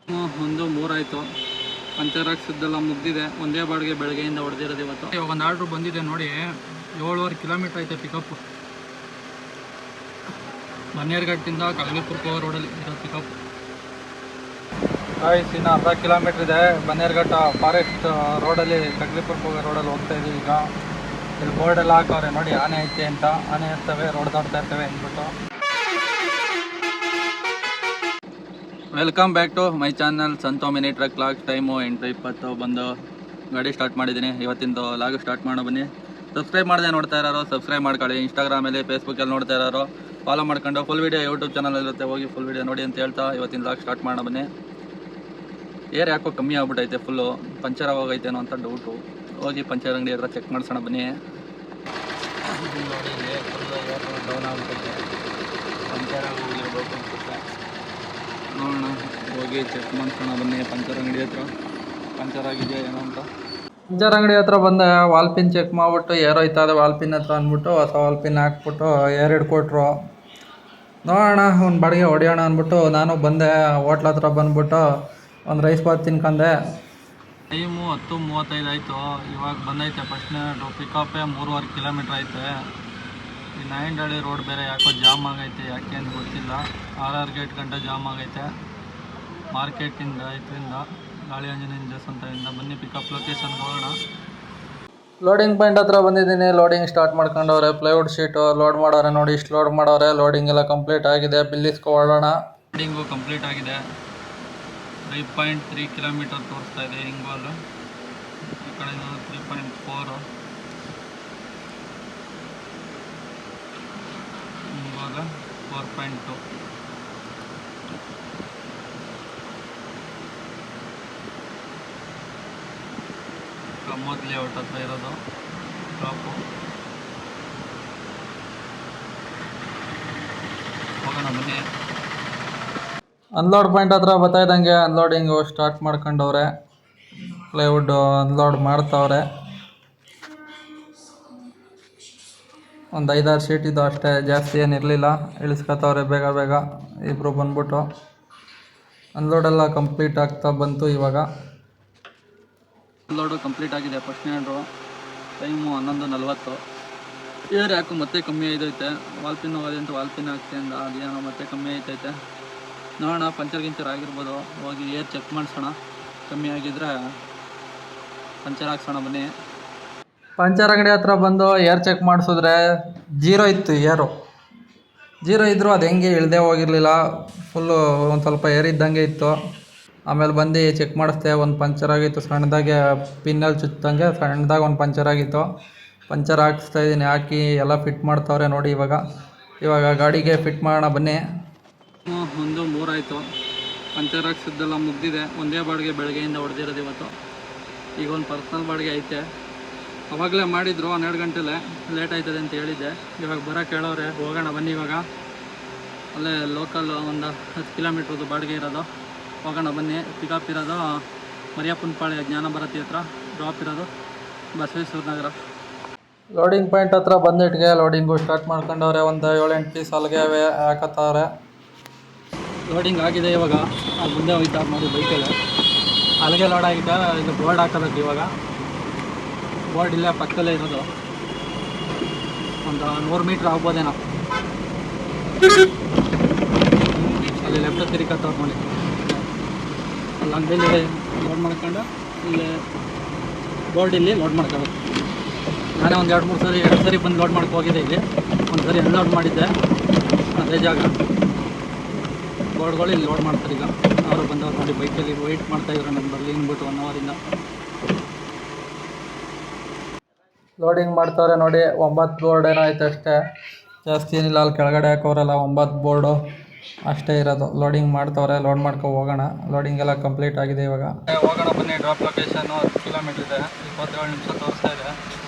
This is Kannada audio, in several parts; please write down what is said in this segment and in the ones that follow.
ಒಂದು 3 ಆಯಿತು. ಪಂಚರ್ ಹಾಕ್ಸಿದ್ದೆಲ್ಲ ಮುಗ್ದಿದೆ. ಒಂದೇ ಬಾಡಿಗೆ ಬೆಳಗ್ಗೆಯಿಂದ ಹೊಡೆದಿರೋದು ಇವತ್ತು. ಇವಾಗ ಒಂದು ಆರ್ಡ್ರ್ ಬಂದಿದೆ ನೋಡಿ, 7.5 ಕಿಲೋಮೀಟ್ರ್ ಐತೆ ಪಿಕಪ್. ಬನ್ನೇರುಘಟ್ಟಿಂದ ಕಗ್ಲಿಪುರ ಹೋಗೋ ರೋಡಲ್ಲಿ ಇರೋ ಪಿಕಪ್. ಇನ್ನು ಅರ್ಧ ಕಿಲೋಮೀಟ್ರ್ ಇದೆ. ಬನ್ನೇರುಘಟ್ಟ ಫಾರೆಸ್ಟ್ ರೋಡಲ್ಲಿ ಕಗ್ಲಿಪುರಕ್ಕೆ ಹೋಗೋ ರೋಡಲ್ಲಿ ಹೋಗ್ತಾ ಇದ್ದೀವಿ ಈಗ. ಇಲ್ಲಿ ಬೋರ್ಡ್ ಎಲ್ಲ ಹಾಕವ್ರೆ ನೋಡಿ, ಆನೆ ಐತೆ ಅಂತ. ಆನೆ ಇರ್ತವೆ, ರೋಡ್ ದಾಟ್ತಾ ಇರ್ತವೆ ಅಂದ್ಬಿಟ್ಟು. Welcome back to my channel Santo mini truck log. Time 8:20 ಬಂದು ಗಾಡಿ ಸ್ಟಾರ್ಟ್ ಮಾಡಿದ್ದೀನಿ. ಇವತ್ತಿಂದು ಲಾಗ್ ಸ್ಟಾರ್ಟ್ ಮಾಡೋ ಬನ್ನಿ. ಸಬ್ಸ್ಕ್ರೈಬ್ ಮಾಡದೆ ನೋಡ್ತಾ ಇರೋರು ಸಬ್ಸ್ಕ್ರೈಬ್ ಮಾಡ್ಕೊಳ್ಳಿ. ಇನ್ಸ್ಟಾಗ್ರಾಮಲ್ಲಿ ಫೇಸ್ಬುಕ್ಕಲ್ಲಿ ನೋಡ್ತಾ ಇರೋರು ಫಾಲೋ ಮಾಡ್ಕೊಂಡು ಫುಲ್ ವೀಡಿಯೋ ಯೂಟ್ಯೂಬ್ ಚಾನಲ್ ಇರುತ್ತೆ, ಹೋಗಿ ಫುಲ್ ವೀಡಿಯೋ ನೋಡಿ ಅಂತ ಹೇಳ್ತಾ ಇವತ್ತಿನ ಲಾಗ್ ಸ್ಟಾರ್ಟ್ ಮಾಡೋ ಬನ್ನಿ. ಏರ್ ಯಾಕೋ ಕಮ್ಮಿ ಆಗ್ಬಿಟ್ಟೈತೆ, ಫುಲ್ಲು ಪಂಚರ್ ಆಗೋಗೈತೇನೋ ಅಂತ ಡೌಟು. ಹೋಗಿ ಪಂಚರ್ ಅಂಗಡಿ ಹತ್ರ ಚೆಕ್ ಮಾಡ್ಸೋಣ ಬನ್ನಿ. ನೋಡಿ ಫುಲ್ಲು ಏರ್ ಡೌನ್ ಆಗ್ಬಿಟ್ಟೈತೆ, ಪಂಚರ್ ಆಗೋಗಿರ್ಬೇಕು ಅನ್ಸುತ್ತೆ. ನೋಡೋಣ, ಹೋಗಿ ಚೆಕ್ ಮಾಡ್ಸೋಣ ಬನ್ನಿ ಪಂಚರ್ ಅಂಗಡಿ ಹತ್ರ. ಪಂಚರ್ ಆಗಿದೆಯಾ ಏನೋ ಅಂತ. ಪಂಚರ್ ಅಂಗಡಿ ಹತ್ರ ಬಂದೆ, ವಾಲ್ಪಿನ್ ಚೆಕ್ ಮಾಡಿಬಿಟ್ಟು ಏರ್ ಹೋಯ್ತಾ ಇದೆ ವಾಲ್ಪಿನ್ ಹತ್ರ ಅಂದ್ಬಿಟ್ಟು ಹೊಸ ವಾಲ್ಪಿನ್ ಹಾಕ್ಬಿಟ್ಟು ಏರ್ ಹಿಡ್ಕೊಟ್ರು. ನೋಡೋಣ ಒಂದು ಬಾಡಿಗೆ ಹೊಡೆಯೋಣ ಅಂದ್ಬಿಟ್ಟು ನಾನು ಬಂದೆ. ಹೋಟ್ಲ ಹತ್ರ ಬಂದ್ಬಿಟ್ಟು ಒಂದು ರೈಸ್ ಬಾತ್ ತಿನ್ಕೊಂಡೆ. ಟೈಮು 10:35 ಆಯಿತು. ಇವಾಗ ಬಂದೈತೆ ಫಸ್ಟ್ನೇ ಪಿಕಪ್ಪೇ 3.5 ಕಿಲೋಮೀಟ್ರ್ ಐತೆ. ಈ ನಾಯಂಡಹಳ್ಳಿ ರೋಡ್ ಬೇರೆ ಯಾಕೋ ಜಾಮ್ ಆಗೈತೆ, ಯಾಕೆ ಅಂತ ಗೊತ್ತಿಲ್ಲ. RR ಗೇಟ್ ಗಂಟೆ ಜಾಮ್ ಆಗೈತೆ. ಮಾರ್ಕೆಟಿಂದ ಇದರಿಂದ ಗಾಳಿ ಆಂಜನೇಯ ದೇವಸ್ಥಾನದಿಂದ ಬನ್ನಿ ಪಿಕಪ್ ಲೊಕೇಶನ್ಗೆ ಹೋಗೋಣ. ಲೋಡಿಂಗ್ ಪಾಯಿಂಟ್ ಹತ್ರ ಬಂದಿದ್ದೀನಿ. ಲೋಡಿಂಗ್ ಸ್ಟಾರ್ಟ್ ಮಾಡ್ಕೊಂಡವ್ರೆ. ಪ್ಲೈವುಡ್ ಶೀಟು ಲೋಡ್ ಮಾಡೋರೆ ನೋಡಿ, ಇಷ್ಟು ಲೋಡ್ ಮಾಡೋರೆ. ಲೋಡಿಂಗ್ ಎಲ್ಲ ಕಂಪ್ಲೀಟ್ ಆಗಿದೆ. ಬಿಲ್ ಇಸ್ಕೊಳ್ಳೋಣ. ಲೋಡಿಂಗು ಕಂಪ್ಲೀಟ್ ಆಗಿದೆ. 3.3 ಕಿಲೋಮೀಟರ್ ತೋರಿಸ್ತಾ ಇದೆ ಹಿಂಗೋಲು. ಈ ಕಡೆ 3.4, ಹಿಂಗೋಲು 4.2. ಮೊದಲೇ ಔಟ್ ಹತ್ರ ಇರೋದು ಟಾಪು. ಹೋಗೋಣ ಬನ್ನಿ. ಅನ್ಲೋಡ್ ಪಾಯಿಂಟ್ ಹತ್ರ ಬರ್ತಾ ಇದ್ದಂಗೆ ಅನ್ಲೋಡಿಂಗು ಸ್ಟಾರ್ಟ್ ಮಾಡ್ಕೊಂಡವ್ರೆ. ಪ್ಲೈವುಡ್ ಅನ್ಲೋಡ್ ಮಾಡ್ತವ್ರೆ. ಒಂದು 5-6 ಶೀಟ್ ಇದು ಅಷ್ಟೇ, ಜಾಸ್ತಿ ಏನಿರಲಿಲ್ಲ. ಇಳಿಸ್ಕೊತವ್ರೆ ಬೇಗ ಬೇಗ ಇಬ್ಬರು ಬಂದ್ಬಿಟ್ಟು. ಅನ್ಲೋಡೆಲ್ಲ ಕಂಪ್ಲೀಟ್ ಆಗ್ತಾ ಬಂತು. ಇವಾಗ ಅನ್ಲೋಡು ಕಂಪ್ಲೀಟ್ ಆಗಿದೆ. ಫಸ್ಟ್ ಹ್ಯಾಂಡ್ರು. ಟೈಮು 11:40. ಏರ್ ಯಾಕೋ ಮತ್ತೆ ಕಮ್ಮಿ ಐತೈತೆ. ವಾಲ್ಪಿನ್ ಹೋಗೋದೆ ಅಂತ ವಾಲ್ಪಿನ್ ಹಾಕ್ತಿಂದ ಅದೇನೋ ಮತ್ತೆ ಕಮ್ಮಿ ಐತೈತೆ. ನೋಡೋಣ, ಪಂಚರ್ ಗಿಂಚರ್ ಆಗಿರ್ಬೋದು. ಹೋಗಿ ಏರ್ ಚೆಕ್ ಮಾಡಿಸೋಣ. ಕಮ್ಮಿ ಆಗಿದ್ರೆ ಪಂಚರ್ ಹಾಕ್ಸೋಣ ಬನ್ನಿ. ಪಂಚರ್ ಅಂಗಡಿ ಹತ್ರ ಬಂದು ಏರ್ ಚೆಕ್ ಮಾಡಿಸಿದ್ರೆ 0 ಇತ್ತು. ಏರು 0 ಇದ್ದರೂ ಅದು ಹೆಂಗೆ ಇಳದೆ ಹೋಗಿರಲಿಲ್ಲ. ಫುಲ್ಲು ಒಂದು ಸ್ವಲ್ಪ ಏರ್ ಇದ್ದಂಗೆ ಇತ್ತು. ಆಮೇಲೆ ಬಂದು ಚೆಕ್ ಮಾಡಿಸ್ದೆ. ಒಂದು ಪಂಚರ್ ಆಗಿತ್ತು ಸಣ್ಣದಾಗೆ, ಪಿನ್ನಲ್ಲಿ ಚುಚ್ಚಂಗೆ ಸಣ್ಣದಾಗಿ ಒಂದು ಪಂಚರ್ ಆಗಿತ್ತು. ಪಂಚರ್ ಹಾಕಿಸ್ತಾಯಿದ್ದೀನಿ. ಹಾಕಿ ಎಲ್ಲ ಫಿಟ್ ಮಾಡ್ತವ್ರೆ ನೋಡಿ. ಇವಾಗ ಗಾಡಿಗೆ ಫಿಟ್ ಮಾಡೋಣ ಬನ್ನಿ. 1:03 ಆಯಿತು. ಪಂಚರ್ ಹಾಕ್ಸಿದ್ದೆಲ್ಲ ಮುಗ್ದಿದೆ. ಒಂದೇ ಬಾಡಿಗೆ ಬೆಳಗ್ಗೆಯಿಂದ ಹೊಡೆದಿರೋದು ಇವತ್ತು. ಈಗ ಒಂದು ಪರ್ಸ್ನಲ್ ಬಾಡಿಗೆ ಐತೆ. ಅವಾಗಲೇ ಮಾಡಿದ್ರು 12 ಗಂಟೆಲೆ. ಲೇಟ್ ಆಯ್ತದೆ ಅಂತ ಹೇಳಿದ್ದೆ. ಇವಾಗ ಬರೋಕ್ಕೆ ಹೇಳೋರೆ. ಹೋಗೋಣ ಬನ್ನಿ. ಇವಾಗ ಅಲ್ಲೇ ಲೋಕಲ್ ಒಂದು 10 ಕಿಲೋಮೀಟ್ರದ್ದು ಬಾಡಿಗೆ ಇರೋದು. ಹೋಗೋಣ ಬನ್ನಿ. ಪಿಕಪ್ ಇರೋದು ಮರಿಯಪ್ಪನಪಾಳ್ಯ ಜ್ಞಾನ ಭಾರತಿ ಹತ್ರ, ಡ್ರಾಪ್ ಇರೋದು ಬಸವೇಶ್ವರ ನಗರ. ಲೋಡಿಂಗ್ ಪಾಯಿಂಟ್ ಹತ್ರ ಬಂದಿಟ್ಟಿಗೆ ಲೋಡಿಂಗು ಸ್ಟಾರ್ಟ್ ಮಾಡ್ಕೊಂಡವ್ರೆ. ಒಂದು 7-8 ಪೀಸ್ ಅಲ್ಲಿಗೆ ಹಾಕತ್ತವ್ರೆ. ಲೋಡಿಂಗ್ ಆಗಿದೆ. ಇವಾಗ ಅಲ್ಲಿ ಮುಂದೆ ಹೋಗ್ತಾರೆ ನೋಡಿ ಬೈಕಲ್ಲಿ. ಅಲ್ಲಿಗೆ ಲೋಡ್ ಆಗಿದೆ. ಇದು ಬೋರ್ಡ್ ಹಾಕೋಬೇಕು ಇವಾಗ. ಬೋರ್ಡ್ ಇಲ್ಲೇ ಪಕ್ಕದಲ್ಲೇ ಇರೋದು. ಒಂದು 100 ಮೀಟ್ರ್ ಆಗ್ಬೋದೇನೋ. ಅಲ್ಲಿ ಲೆಫ್ಟ್ ತಿರುಗತ್ತವ್ರು ನೋಡಿ. ಅಲ್ಲಿ ಅಂಗಡಿಯಲ್ಲಿ ಲೋಡ್ ಮಾಡ್ಕೊಂಡು ಇಲ್ಲಿ ಬೋರ್ಡ್ ಇಲ್ಲಿ ಲೋಡ್ ಮಾಡ್ಕೋಬೇಕು. ನಾನೇ ಒಂದು 2 ಸರಿ ಬಂದು ಲೋಡ್ ಮಾಡ್ಕೊ ಹೋಗಿದ್ದೆ. ಇಲ್ಲಿ ಒಂದು ಸರಿ ಅನ್ಲೋಡ್ ಮಾಡಿದ್ದೆ. ಅದೇ ಜಾಗ ಬೋರ್ಡ್ಗಳು ಇಲ್ಲಿ ಲೋಡ್ ಮಾಡ್ತಾರೆ. ಈಗ ಅವರು ಬಂದವ್ರು ನೋಡಿ ಬೈಕಲ್ಲಿ ವೆಯ್ಟ್ ಮಾಡ್ತಾಯಿದ್ರು ನಮ್ಮ ಬರಲಿ ಅಂದ್ಬಿಟ್ಟು 1 ಅವರಿಂದ. ಲೋಡಿಂಗ್ ಮಾಡ್ತಾರೆ ನೋಡಿ. 9 ಬೋರ್ಡ್ ಏನೋ ಐತೆ ಅಷ್ಟೇ, ಜಾಸ್ತಿ ಏನಿಲ್ಲ. ಅಲ್ಲಿ ಕೆಳಗಡೆ ಹಾಕೋರಲ್ಲ 9 ಬೋರ್ಡು ಅಷ್ಟೇ ಇರೋದು. ಲೋಡಿಂಗ್ ಮಾಡ್ತವ್ರೆ. ಲೋಡ್ ಮಾಡ್ಕೊ ಹೋಗೋಣ. ಲೋಡಿಂಗ್ ಎಲ್ಲ ಕಂಪ್ಲೀಟ್ ಆಗಿದೆ. ಇವಾಗ ಹೋಗೋಣ ಬನ್ನಿ. ಡ್ರಾಪ್ ಲೊಕೇಶನ್ನು 10 ಕಿಲೋಮೀಟ್ರ್ ಇದೆ. 27 ನಿಮಿಷ ತೋರಿಸ್ತಾ ಇದೆ.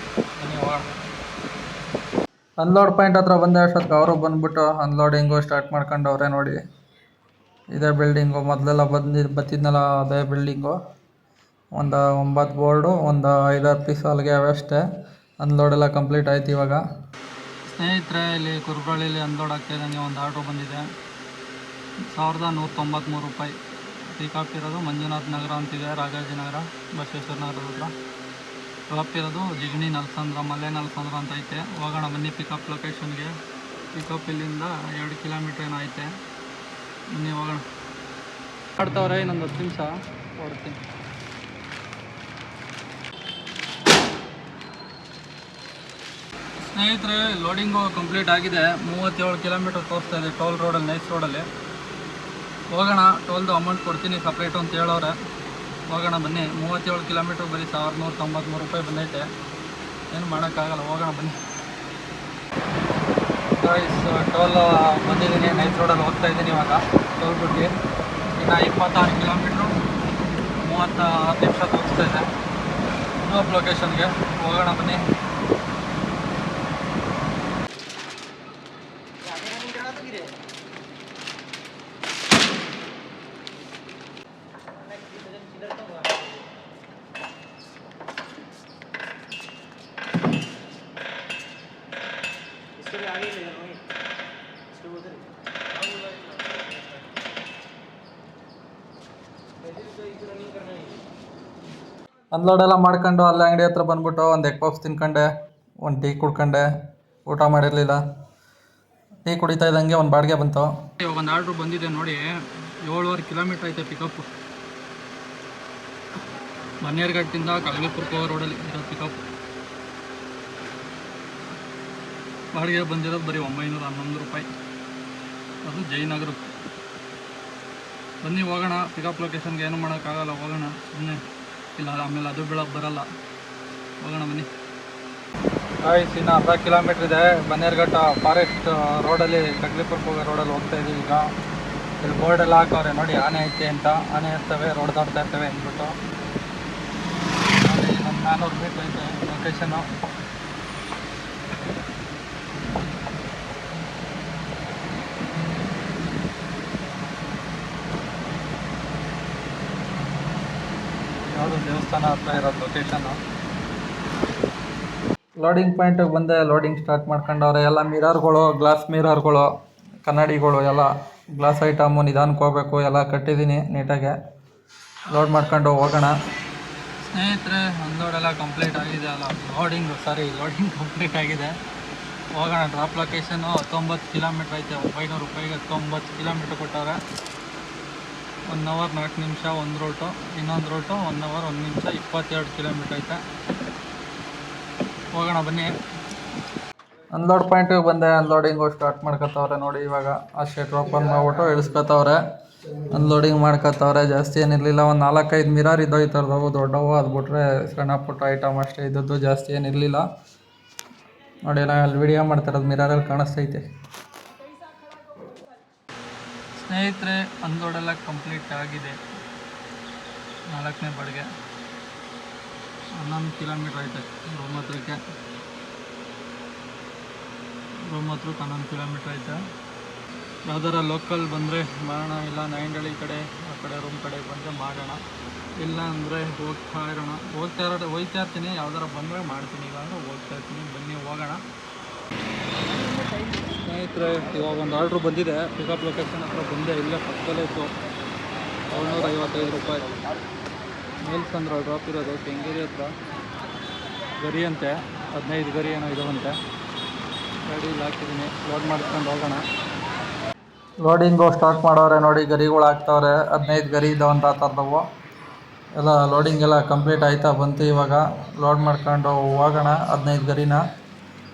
ಬನ್ನಿ ಹೋಗೋಣ. ಅನ್ಲೋಡ್ ಪಾಯಿಂಟ್ ಹತ್ರ ಬಂದೆ ಅಷ್ಟೊತ್ತಿಗೆ ಅವರು ಬಂದುಬಿಟ್ಟು ಅನ್ಲೋಡಿಂಗು ಸ್ಟಾರ್ಟ್ ಮಾಡ್ಕೊಂಡವ್ರೆ ನೋಡಿ. ಇದೇ ಬಿಲ್ಡಿಂಗು ಮೊದಲೆಲ್ಲ ಬತ್ತಿದ್ನಲ್ಲ, ಅದೇ ಬಿಲ್ಡಿಂಗು. ಒಂದು 9 ಬೋರ್ಡು, ಒಂದು 5-6 ಪೀಸ್ ಅಲ್ಲಿಗೆ ಅವಷ್ಟೇ. ಅನ್ಲೋಡೆಲ್ಲ ಕಂಪ್ಲೀಟ್ ಆಯ್ತು. ಇವಾಗ ಸ್ನೇಹಿತರೆ, ಇಲ್ಲಿ ಕುರುಬಳ್ಳಿಲಿ ಅನ್ಲೋಡ್ ಆಗ್ತಾಯಿದ್ದಂಗೆ ಒಂದು ಆರ್ಡ್ರು ಬಂದಿದೆ. 1193 ರೂಪಾಯಿ. ಪಿಕಪ್ ಇರೋದು ಮಂಜುನಾಥ್ ನಗರ ಅಂತಿದೆ, ರಾಜಾಜಿನಗರ, ಬಸವೇಶ್ವರ ನಗರದ ಹತ್ರ. ಡ್ರಾಪ್ ಇರೋದು ಜಿಗಣಿ ನಲ್ಸಂದ್ರ, ಮಲೆ ನಲ್ಸಂದ್ರ ಅಂತ ಐತೆ. ಹೋಗೋಣ ಬನ್ನಿ ಪಿಕಪ್ ಲೊಕೇಶನ್ಗೆ. ಪಿಕಪ್ ಇಲ್ಲಿಂದ 2 ಕಿಲೋಮೀಟ್ರ್ ಏನೋ ಐತೆ. ಬನ್ನಿ ಹೋಗೋಣ. ಮಾಡ್ತಾವ್ರೆ, ಇನ್ನೊಂದು 10 ನಿಮಿಷ ಹೊಡ್ತೀನಿ. ಸ್ನೇಹಿತರೆ, ಲೋಡಿಂಗು ಕಂಪ್ಲೀಟ್ ಆಗಿದೆ. 37 ಕಿಲೋಮೀಟ್ರ್ ತೋರಿಸ್ತಾ ಇದೆ ಟೋಲ್ ರೋಡಲ್ಲಿ, ನೈಸ್ ರೋಡಲ್ಲಿ. ಹೋಗೋಣ, ಟೋಲ್ದು ಅಮೌಂಟ್ ಕೊಡ್ತೀನಿ ಸಪ್ರೇಟು ಅಂತ ಹೇಳೋರೆ. ಹೋಗೋಣ ಬನ್ನಿ. 37 ಕಿಲೋಮೀಟ್ರ್ ಬರೀ 1193 ರೂಪಾಯಿ ಬಂದೈತೆ. ಏನು ಮಾಡೋಕ್ಕಾಗಲ್ಲ, ಹೋಗೋಣ ಬನ್ನಿ. ಟೋಲ್ ಬಂದಿದ್ದೀನಿ, ನೈಸ್ ರೋಡಲ್ಲಿ ಹೋಗ್ತಾ ಇದ್ದೀನಿ ಇವಾಗ. ಟೋಲ್ ಬಿಟ್ಟು ಇನ್ನು 26 ಕಿಲೋಮೀಟ್ರು 36 ನಿಮಿಷ ತೋರಿಸ್ತಾ ಇದೆ ಡ್ರಾಪ್ ಲೊಕೇಶನ್ಗೆ. ಹೋಗೋಣ ಬನ್ನಿ. ಅನ್ಲೋಡ್ ಎಲ್ಲ ಮಾಡ್ಕೊಂಡು ಅಲ್ಲೇ ಅಂಗಡಿ ಹತ್ರ ಬಂದ್ಬಿಟ್ಟು ಒಂದು ಎಗ್ ಪಫ್ಸ್ ತಿನ್ಕೊಂಡೆ, ಒಂದು ಟೀ ಕುಡ್ಕೊಂಡೆ. ಊಟ ಮಾಡಿರಲಿಲ್ಲ. ಟೀ ಕುಡಿತಾ ಇದ್ದಂಗೆ ಒಂದು ಬಾಡಿಗೆ ಬಂತು. ಇವಾಗ ಒಂದು ಆರ್ಡ್ರು ಬಂದಿದೆ ನೋಡಿ. 7.5 ಕಿಲೋಮೀಟ್ರ್ ಐತೆ ಪಿಕಪ್ಪು. ಬನ್ನೇರುಘಟ್ಟಿಂದ ಕಳಗಲ್ಪುರಕ್ಕೆ ಹೋಗೋ ರೋಡಲ್ಲಿ ಇರೋ ಪಿಕಪ್. ಬಾಡಿಗೆ ಬಂದಿರೋದು ಬರೀ 911 ರೂಪಾಯಿ. ಅದು ಜಯನಗರಕ್ಕೆ. ಬನ್ನಿ ಹೋಗೋಣ ಪಿಕಪ್ ಲೊಕೇಶನ್ಗೆ. ಏನು ಮಾಡೋಕ್ಕಾಗಲ್ಲ, ಹೋಗೋಣ ಸುಮ್ಮನೆ. ಇಲ್ಲ ಆಮೇಲೆ ಅದು ಬೀಳಕ್ಕೆ ಬರಲ್ಲ. ಹೋಗೋಣ ಬನ್ನಿ. ಇನ್ನು ಅರ್ಧ ಕಿಲೋಮೀಟ್ರ್ ಇದೆ. ಬನ್ನೇರುಘಟ್ಟ ಫಾರೆಸ್ಟ್ ರೋಡಲ್ಲಿ ಕಗ್ಲಿಪುರಕ್ಕೆ ಹೋಗೋ ರೋಡಲ್ಲಿ ಹೋಗ್ತಾ ಇದ್ದೀವಿ ಈಗ. ಇಲ್ಲಿ ಬೋರ್ಡೆಲ್ಲ ಹಾಕವ್ರೆ ನೋಡಿ, ಆನೆ ಐತೆ ಅಂತ. ಆನೆ ಇರ್ತವೆ, ರೋಡ್ ದಾಟ್ತಾ ಇರ್ತವೆ ಅಂದ್ಬಿಟ್ಟು. ಇನ್ನೊಂದು 400 ಮೀಟ್ರ್ ಐತೆ ಲೊಕೇಶನ್ನು. ಯಾವುದೋ ದೇವಸ್ಥಾನ ಹತ್ರ ಇರೋದು ಲೊಕೇಶನ್ನು. ಲೋಡಿಂಗ್ ಪಾಯಿಂಟಿಗೆ ಬಂದೆ. ಲೋಡಿಂಗ್ ಸ್ಟಾರ್ಟ್ ಮಾಡ್ಕೊಂಡವ್ರೆ. ಎಲ್ಲ ಮಿರರ್ಗಳು, ಗ್ಲಾಸ್ ಮಿರರ್ಗಳು, ಕನ್ನಡಿಗಳು, ಎಲ್ಲ ಗ್ಲಾಸ್ ಐಟಮು ನಿಧಾನಕ್ಕೆ ಹೋಗ್ಬೇಕು. ಎಲ್ಲ ಕಟ್ಟಿದ್ದೀನಿ ನೀಟಾಗೆ. ಲೋಡ್ ಮಾಡ್ಕೊಂಡು ಹೋಗೋಣ. ಸ್ನೇಹಿತರೆ, ಅನ್ಲೋಡೆಲ್ಲ ಕಂಪ್ಲೀಟ್ ಆಗಿದೆ. ಅಲ್ಲ ಲೋಡಿಂಗ್ ಕಂಪ್ಲೀಟ್ ಆಗಿದೆ. ಹೋಗೋಣ. ಡ್ರಾಪ್ ಲೊಕೇಶನ್ನು 19 ಕಿಲೋಮೀಟ್ರ್ ಐತೆ. 900 ರೂಪಾಯಿಗೆ 19 ಕಿಲೋಮೀಟ್ರ್ ಕೊಟ್ಟವ್ರೆ. 1 ಅವರ್ 4 ನಿಮಿಷ ಒಂದು ರೂಟು, ಇನ್ನೊಂದು ರೂಟು 1 ಅವರ್ 1 ನಿಮಿಷ 22 ಕಿಲೋಮೀಟ್ರ್ ಐತೆ. ಹೋಗೋಣ ಬನ್ನಿ. ಅನ್ಲೋಡ್ ಪಾಯಿಂಟಿಗೆ ಬಂದೆ. ಅನ್ಲೋಡಿಂಗು ಸ್ಟಾರ್ಟ್ ಮಾಡ್ಕೊತವ್ರೆ ನೋಡಿ. ಇವಾಗ ಆ ಶೆಟ್ ಓಪನ್ ಮಾಡ್ಬಿಟ್ಟು ಇಳಿಸ್ಕೊತವ್ರೆ. ಅನ್ಲೋಡಿಂಗ್ ಮಾಡ್ಕೊತವ್ರೆ. ಜಾಸ್ತಿ ಏನಿರಲಿಲ್ಲ. ಒಂದು 4-5 ಮಿರರ್ ಇದ್ದವು ಈ ಥರದವು ದೊಡ್ಡವು. ಅದು ಬಿಟ್ರೆ ಸಣ್ಣ ಪುಟ್ಟ ಐಟಮ್ ಅಷ್ಟೇ ಇದ್ದದ್ದು, ಜಾಸ್ತಿ ಏನಿರಲಿಲ್ಲ ನೋಡಿ. ನಾನು ಅಲ್ಲಿ ವಿಡಿಯೋ ಮಾಡ್ತಿರೋದು ಮಿರರಲ್ಲಿ ಕಾಣಿಸ್ತೈತೆ. ಸ್ನೇಹಿತರೆ, ಅನ್ಲೋಡೆಲ್ಲ ಕಂಪ್ಲೀಟ್ ಆಗಿದೆ. 4ನೇ ಬಾಡಿಗೆ 11 ಕಿಲೋಮೀಟ್ರ್ ಐತೆ. ರೂಮ್ ಹತ್ರಕ್ಕೆ 11 ಕಿಲೋಮೀಟ್ರ್ ಐತೆ. ಯಾವ್ದಾರ ಲೋಕಲ್ ಬಂದರೆ ಮಾಡೋಣ, ಇಲ್ಲ ನಾಯಂಡಳ್ಳಿ ಕಡೆ ಆ ಕಡೆ ರೂಮ್ ಕಡೆ ಬಂದರೆ ಮಾಡೋಣ. ಇಲ್ಲ ಅಂದರೆ ಹೋಗ್ತಾ ಇರ್ತೀನಿ. ಯಾವ್ದಾರ ಬಂದರೆ ಮಾಡ್ತೀನಿ. ಇಲ್ಲಾಂದರೆ ಹೋಗ್ತಾ ಇರ್ತೀನಿ. ಬನ್ನಿ ಹೋಗೋಣ. ಸ್ನೇಹಿತರೆ, ಇವಾಗ ಒಂದು ಆರ್ಡ್ರು ಬಂದಿದೆ. ಪಿಕಪ್ ಲೊಕೇಶನ್ ಹತ್ರ ಬಂದೆ. ಇಲ್ಲೇ ಪಕ್ಕದಲ್ಲೇ ಇತ್ತು. 755 ರೂಪಾಯಿ. ಮೇಲ್ಸಂದ್ರ ಡ್ರಾಪ್ ಇರೋದು ಕೆಂಗೇರಿ ಹತ್ರ. ಗರಿ ಅಂತೆ, 15 ಗರಿ ಏನೋ ಇದಾವಂತೆ. ಗಾಡೀಲಿ ಹಾಕಿದ್ದೀನಿ. ಲೋಡ್ ಮಾಡ್ಕೊಂಡು ಹೋಗೋಣ. ಲೋಡಿಂಗು ಸ್ಟಾರ್ಟ್ ಮಾಡೋರೆ ನೋಡಿ. ಗರಿಗಳು ಹಾಕ್ತವ್ರೆ. 15 ಗರಿ ಇದಾವಂತ ಆ ಥರದವು. ಎಲ್ಲ ಲೋಡಿಂಗ್ ಎಲ್ಲ ಕಂಪ್ಲೀಟ್ ಆಯ್ತಾ ಬಂತು. ಇವಾಗ ಲೋಡ್ ಮಾಡ್ಕೊಂಡು ಹೋಗೋಣ 15 ಗರಿನ.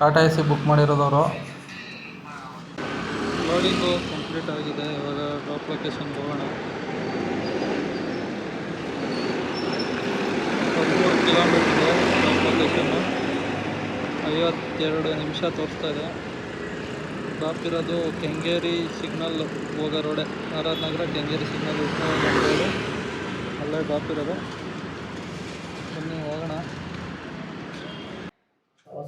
ಟಾಟಾ ಎ ಸಿ ಬುಕ್ ಮಾಡಿರೋದವರು. ಲೋಡಿಂಗು ಕಂಪ್ಲೀಟ್ ಆಗಿದೆ. ಇವಾಗ ಡ್ರಾಪ್ ಲೊಕೇಶನ್ಗೆ ಹೋಗೋಣ. 13 ಕಿಲೋಮೀಟ್ರ್ ಇದೆ ಡ್ರಾಪ್ ಲೊಕೇಶನ್ನು. 52 ನಿಮಿಷ ತೋರಿಸ್ತಾ ಇದೆ. ಡ್ರಾಪ್ ಇರೋದು ಕೆಂಗೇರಿ ಸಿಗ್ನಲ್ ಹೋಗೋ ರೋಡೆ. ಆರ್ ನಗರ ಕೆಂಗೇರಿ ಸಿಗ್ನಲ್ ರೋಡು, ಅಲ್ಲೇ ಡ್ರಾಪ್ ಇರೋದು. ಬನ್ನಿ ಹೋಗೋಣ.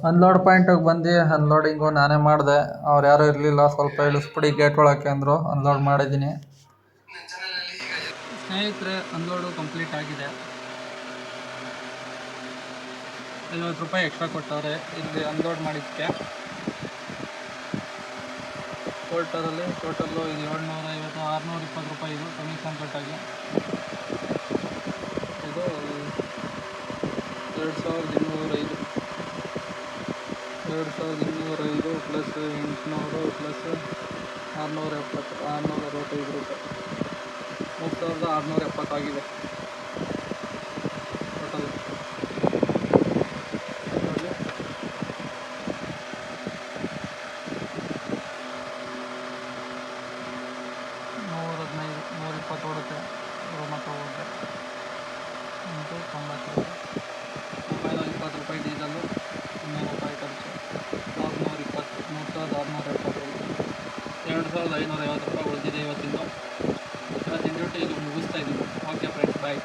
ಅನ್ಲೋಡ್ ಪಾಯಿಂಟಿಗೆ ಬಂದು ಅನ್ಲೋಡಿಂಗು ನಾನೇ ಮಾಡಿದೆ. ಅವ್ರು ಯಾರೂ ಇರಲಿಲ್ಲ. ಸ್ವಲ್ಪ ಇಳಿಸ್ಬಿಡಿ ಗೇಟ್ ಒಳಕ್ಕೆ ಅಂದರು. ಅನ್ಲೋಡ್ ಮಾಡಿದ್ದೀನಿ. ಸ್ನೇಹಿತರೆ, ಅನ್ಲೋಡು ಕಂಪ್ಲೀಟ್ ಆಗಿದೆ. 50 ರೂಪಾಯಿ ಎಕ್ಸ್ಟ್ರಾ ಕೊಟ್ಟವ್ರೆ ಇಲ್ಲಿ ಅನ್ಲೋಡ್ ಮಾಡಿದ್ದಕ್ಕೆ. ಟೋಟಲು ಇದು 750 620 ರೂಪಾಯಿ ಇದು ಕಮಿಷನ್ ಕಟ್ಟಾಗಿ ಇದು 2205 ಪ್ಲಸ್ 800 ಪ್ಲಸ್ 670 665 ರೂಪಾಯಿ 3670 ಆಗಿದೆ ಟೋಟಲ್. $120 ಓಡುತ್ತೆ ರೂಮ್ ಹತ್ರ ಹೋದರೆ ಇಂಟು 90 $20 ಡೀಸಲ್ಲು, $200 ಖರ್ಚು, 620 $3670 $2550 ಉಳಿದಿದೆ ಇವತ್ತಿಂದು ಡ್ಯೂಟಿ. ಇದು ಮುಗಿಸ್ತಾ ಇದ್ದೀನಿ. ಓಕೆ ಫ್ರೆಂಡ್ಸ್, ಬಾಯ್.